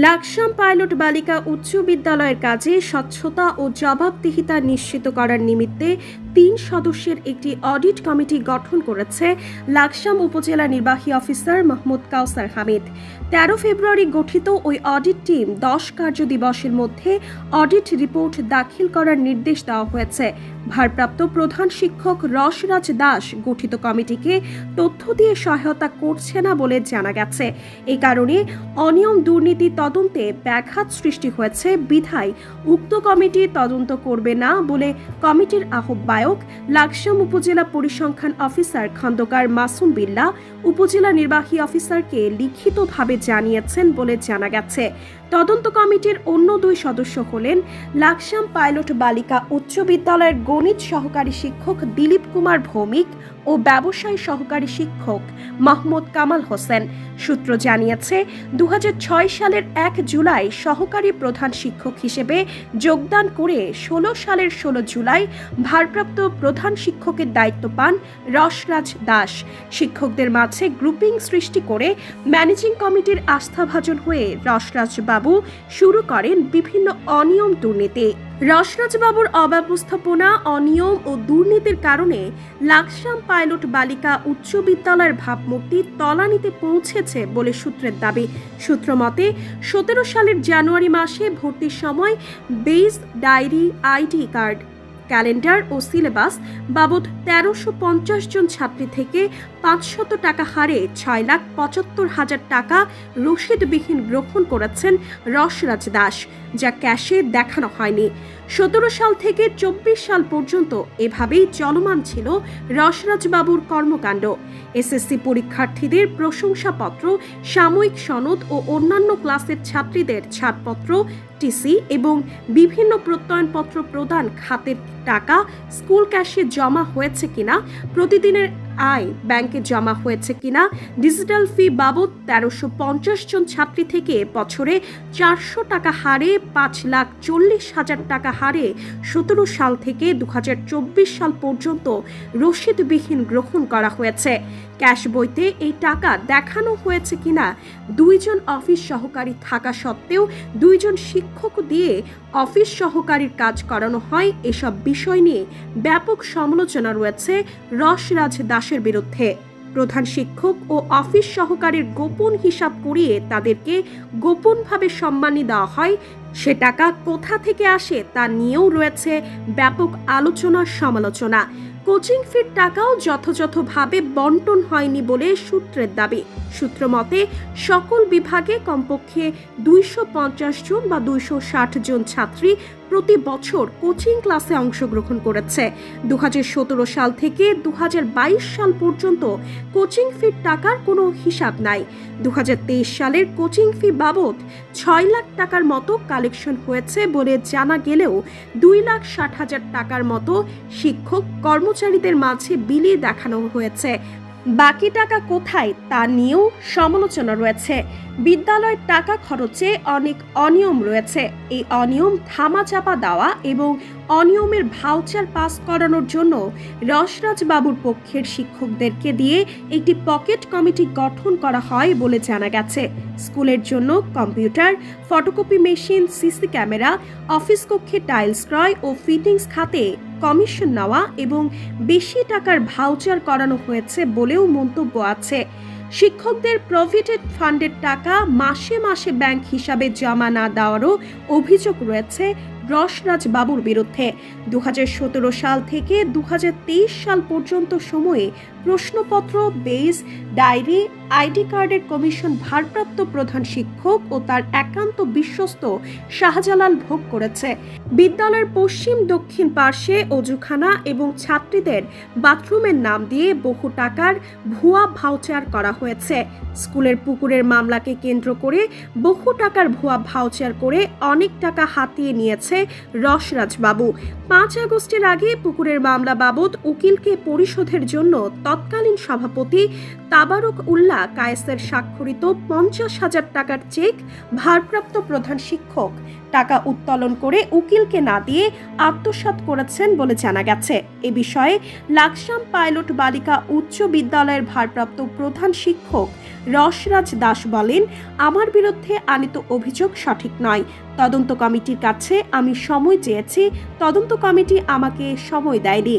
Laksam pilot বালিকা উচ্চ বিদ্যালয়ের কাজে স্বচ্ছতা ও জবাবদিহিতা নিশ্চিত করার নিমিত্তে ৩ সদস্যের একটি অডিট কমিটি গঠন করেছে লাকসাম উপজেলা নির্বাহী অফিসার মোহাম্মদ কাউসার হামিদ। ১৩ ফেব্রুয়ারি গঠিত ওই অডিট টিম ১০ কার্যদিবসের মধ্যে অডিট রিপোর্ট দাখিল করার নির্দেশ দেওয়া হয়েছে। ভারপ্রাপ্ত প্রধান শিক্ষক রসরাজ দাস গঠিত কমিটিকে তথ্য দিয়ে সহায়তা করছে না বলে জানা গেছে। এই কারণে অনিয়ম দুর্নীতি তদন্তে ব্যাঘাত সৃষ্টি হয়েছে বিধায় উক্ত কমিটি তদন্ত করবে না বলে কমিটির আহ্বায়ক লাকসাম উপজেলা পরিসংখ্যান অফিসার খন্দকার মাসুম বিল্লাহ উপজেলা নির্বাহী অফিসারকে লিখিতভাবে জানিয়েছেন বলে জানা গেছে। তদন্ত কমিটির অন্য ২ সদস্য হলেন লাকসাম পাইলট বালিকা উচ্চ বিদ্যালয়ের গণিত সহকারী শিক্ষক দিলীপ কুমার ভৌমিক ও ব্যবসায় সহকারী শিক্ষক মাহমুদ কামাল হোসেন। সূত্র জানিয়েছে ২০০৬ সালের ১ জুলাই সহকারী প্রধান শিক্ষক হিসেবে যোগদান করে ১৬ সালের ১৬ জুলাই ভারপ্রাপ্ত প্রধান শিক্ষকের দায়িত্ব পান রসরাজ দাস। শিক্ষকদের মাঝে গ্রুপিং সৃষ্টি করে ম্যানেজিং কমিটির আস্থাভাজন হয়ে রসরাজ বাবু শুরু করেন বিভিন্ন অনিয়ম দুর্নীতি। রসরাজ বাবুর অব্যবস্থাপনা, অনিয়ম ও দুর্নীতির কারণে লাকসাম পাইলট বালিকা উচ্চ বিদ্যালয়ের ভাবমূর্তি তলানিতে পৌঁছেছে বলে সূত্রের দাবি। সূত্র মতে ১৭ সালের জানুয়ারি মাসে ভর্তির সময় বেস, ডায়েরি, আইডি কার্ড, ক্যালেন্ডার ও সিলেবাস বাবদ ১৩৫০ জন ছাত্রী থেকে ৫০০ টাকা হারে ৬,৭৫,০০০ টাকা রসিদবিহীন গ্রহণ করেছেন রসরাজ দাস, যা ক্যাশে দেখানো হয়নি। ১৭ সাল থেকে ২৪ সাল পর্যন্ত এভাবেই চলমান ছিল রসরাজ বাবুর কর্মকাণ্ড। এসএসসি পরীক্ষার্থীদের প্রশংসাপত্র, সাময়িক সনদ ও অন্যান্য ক্লাসের ছাত্রীদের ছাড়পত্র, টিসি এবং বিভিন্ন প্রত্যয়নপত্র প্রদান খাতের টাকা স্কুল ক্যাশে জমা হয়েছে কিনা, প্রতিদিনের আয় ব্যাংকে জমা হয়েছে কিনা, ডিজিটাল ফি বাবদ ১৩৫০ জন ছাত্রী থেকে বছরে ৪০০ টাকা হারে ৫,৪০,০০০ টাকা হারে ১৭ সাল থেকে ২০২৪ সাল পর্যন্ত রসিদবিহীন গ্রহণ করা হয়েছে। ক্যাশ বইতে এই টাকা দেখানো হয়েছে কিনা ২ জন অফিস সহকারী থাকা সত্ত্বেও ২ জন শিক্ষক দিয়ে অফিস সহকারীর কাজ করানো হয়। এসব বিষয় নিয়ে ব্যাপক সমালোচনা রয়েছে রসরাজ দাসের বিরুদ্ধে। প্রধান শিক্ষক ও অফিস সহকারীর গোপন হিসাব করিয়ে তাদেরকে গোপনভাবে সম্মানী দেওয়া হয়। সে টাকা কোথা থেকে আসে তা নিয়েও রয়েছে ব্যাপক আলোচনা সমালোচনা। কোচিং ফির টাকাও যথাযথভাবে বন্টন হয়নি বলে সূত্রের দাবি। সূত্র মতে সকল বিভাগে কমপক্ষে ২৫০ জন বা ২৬০ জন ছাত্রী প্রতি বছর কোচিং ক্লাসে অংশগ্রহণ করেছে। ২০১৭ সাল থেকে ২০২২ সাল পর্যন্ত কোচিং ফির টাকার কোনো হিসাব নাই। ২০২৩ সালের কোচিং ফি বাবদ ৬ লাখ টাকার মতো কালেকশন হয়েছে বলে জানা গেলেও ২,৬০,০০০ টাকার মতো শিক্ষক কর্মচারীদের মাঝে বিলিয়ে দেখানো হয়েছে। বাকি টাকা কোথায় তা নিয়েও সমালোচনা রয়েছে। বিদ্যালয়ের টাকা খরচে অনেক অনিয়ম রয়েছে। এই অনিয়ম ধামাচাপা দেওয়া এবং অনিয়মের ভাউচার পাস করানোর জন্য রসরাজ বাবুর পক্ষের শিক্ষকদেরকে দিয়ে একটি পকেট কমিটি গঠন করা হয় বলে জানা গেছে। স্কুলের জন্য computer, photocopy machine, CC camera, office কক্ষে টাইলস ক্রয় ও ফিটিংস খাতে কমিশন নেওয়া এবং বেশি টাকার ভাউচার করানো হয়েছে বলেও মন্তব্য আছে। শিক্ষকদের প্রভিডেন্ট ফান্ডের টাকা মাসে মাসে ব্যাংক হিসাবে জমা না দেওয়ারও অভিযোগ রয়েছে রসরাজ বাবুর বিরুদ্ধে। ২০১৭ সাল থেকে ২০২৩ সাল পর্যন্ত সময়ে প্রশ্নপত্র, বেস, ডায়েরি, আইডি কার্ডের কমিশন ভারপ্রাপ্ত প্রধান শিক্ষক ও তার একান্ত বিশ্বস্ত শাহজালাল ভোগ করেছে। বিদ্যালয়ের পশ্চিম দক্ষিণ পার্শ্বে অজুখানা এবং ছাত্রীদের বাথরুমের নাম দিয়ে বহু টাকার ভুয়া ভাউচার করা হয়েছে। স্কুলের পুকুরের মামলাকে কেন্দ্র করে বহু টাকার ভুয়া ভাউচার করে অনেক টাকা হাতিয়ে নিয়েছে রসরাজ বাবু। 5 আগস্টের আগে পুকুরের মামলা বাবদ উকিলকে পরিশোধের জন্য তৎকালীন সভাপতি তাবারক উল্লাহ কায়েসের স্বাক্ষরিত 50,000 টাকার চেক ভারপ্রাপ্ত প্রধান শিক্ষক টাকা উত্তোলন করে উকিলকে না দিয়ে আত্মসাৎ করেছেন বলে জানা গেছে। এ বিষয়ে লাকসাম পাইলট বালিকা উচ্চ বিদ্যালয়ের ভারপ্রাপ্ত প্রধান শিক্ষক রসরাজ দাস বলেন, আমার বিরুদ্ধে আনিত অভিযোগ সঠিক নয়। তদন্ত কমিটির কাছে আমি সময় চেয়েছি, তদন্ত কমিটি আমাকে সময় দেয়নি।